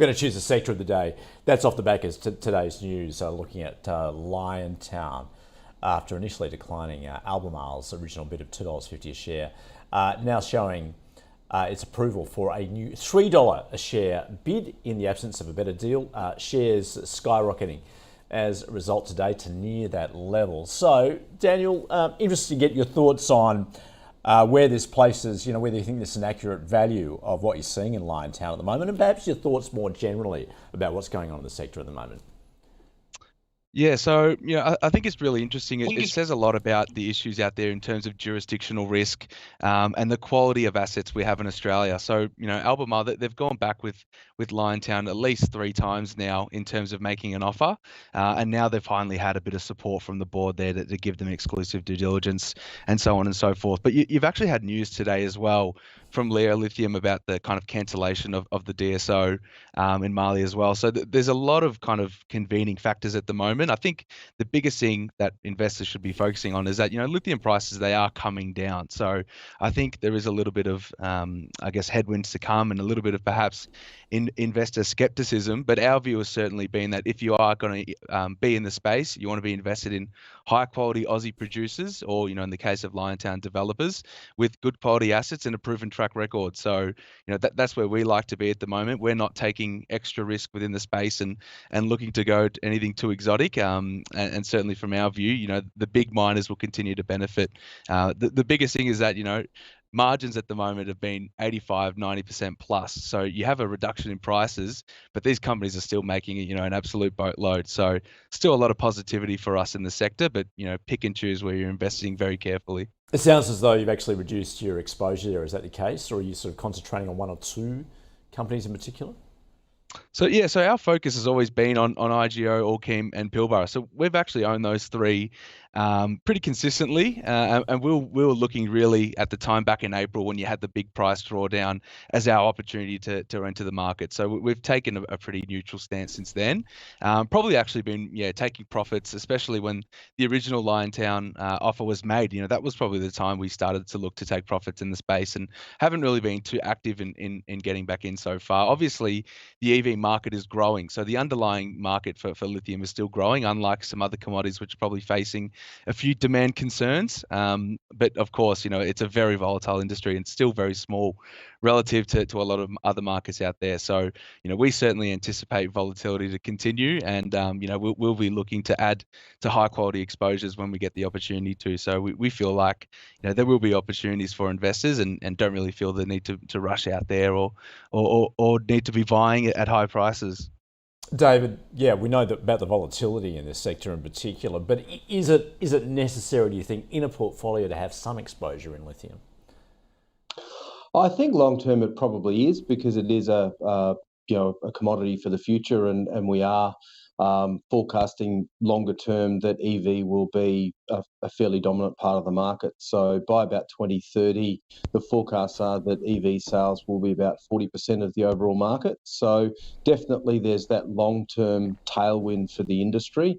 We're going to choose the sector of the day. That's off the back of today's news, looking at Liontown after initially declining Albemarle's original bid of $2.50 a share, now showing its approval for a new $3 a share bid in the absence of a better deal. Shares skyrocketing as a result today to near that level. So, Daniel, interested to get your thoughts on where this places, whether you think this is an accurate value of what you're seeing in Liontown at the moment, and perhaps your thoughts more generally about what's going on in the sector at the moment. Yeah, so I think it's really interesting. It says a lot about the issues out there in terms of jurisdictional risk and the quality of assets we have in Australia. So Albemarle, they've gone back with Liontown at least 3 times now in terms of making an offer, and now they've finally had a bit of support from the board there to give them exclusive due diligence and so on and so forth. But you've actually had news today as well from Lithium about the kind of cancellation of the DSO in Mali as well. So there's a lot of kind of convening factors at the moment. I think the biggest thing that investors should be focusing on is that, lithium prices, they are coming down. So I think there is a little bit of, headwinds to come and a little bit of perhaps investor skepticism. But our view has certainly been that if you are going to be in the space, you want to be invested in high quality Aussie producers or, in the case of Liontown, developers with good quality assets and a proven track record. So, that's where we like to be at the moment. We're not taking extra risk within the space and looking to go to anything too exotic. And certainly from our view, the big miners will continue to benefit. The biggest thing is that, margins at the moment have been 85, 90% plus. So you have a reduction in prices, but these companies are still making, an absolute boatload. So still a lot of positivity for us in the sector, but, pick and choose where you're investing very carefully. It sounds as though you've actually reduced your exposure there. Is that the case? Or are you sort of concentrating on 1 or 2 companies in particular? So our focus has always been on IGO, Allkem, and Pilbara. So we've actually owned those 3 pretty consistently, and we were looking really at the time back in April when you had the big price drawdown as our opportunity to enter the market. So we've taken a pretty neutral stance since then. Probably actually been taking profits, especially when the original Liontown offer was made. That was probably the time we started to look to take profits in the space, and haven't really been too active in getting back in so far. Obviously, the EV market is growing, so the underlying market for lithium is still growing, unlike some other commodities which are probably facing a few demand concerns. But of course, it's a very volatile industry and still very small relative to a lot of other markets out there. So, we certainly anticipate volatility to continue, and we'll be looking to add to high quality exposures when we get the opportunity to. So we feel like there will be opportunities for investors, and don't really feel the need to rush out there or need to be buying it at high prices. David, we know about the volatility in this sector in particular, but is it necessary, do you think, in a portfolio to have some exposure in lithium? I think long term it probably is, because it is a commodity for the future, and we are forecasting longer term that EV will be a fairly dominant part of the market. So by about 2030, the forecasts are that EV sales will be about 40% of the overall market. So definitely there's that long-term tailwind for the industry.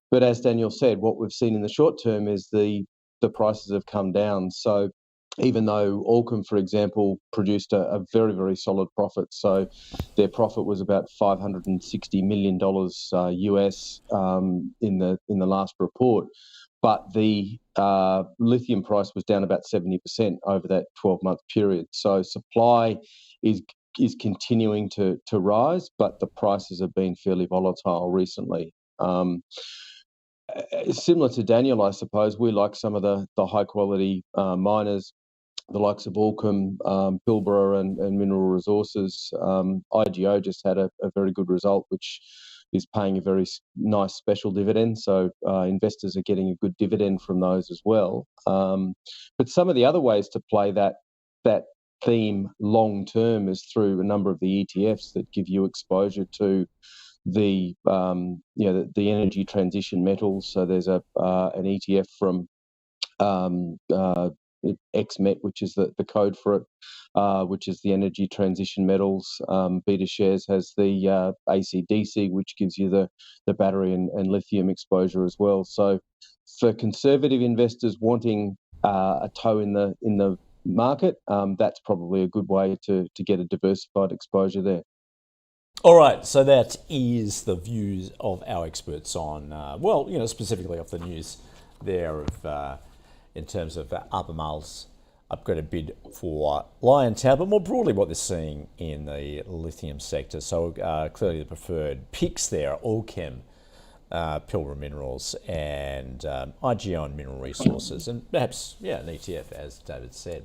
But as Daniel said, what we've seen in the short term is the prices have come down. So even though Allkem, for example, produced a very, very solid profit, so their profit was about $560 million US in the last report, but the lithium price was down about 70% over that 12-month period. So supply is continuing to rise, but the prices have been fairly volatile recently. Similar to Daniel, I suppose, we like some of the high quality miners, the likes of Allkem, Pilbara and Mineral Resources. IGO just had a very good result, which is paying a very nice special dividend. So investors are getting a good dividend from those as well. But some of the other ways to play that theme long term is through a number of the ETFs that give you exposure to the energy transition metals. So there's an ETF from XMET, which is the code for it, which is the energy transition metals. Beta Shares has the ACDC, which gives you the battery and lithium exposure as well. So for conservative investors wanting a toe in the market, that's probably a good way to get a diversified exposure there. All right, so that is the views of our experts on, specifically off the news there of, in terms of Albemarle's upgraded bid for Liontown, but more broadly what they're seeing in the lithium sector. So clearly the preferred picks there are Allkem, Pilbara Minerals, and IGO and Mineral Resources, and perhaps, an ETF, as David said.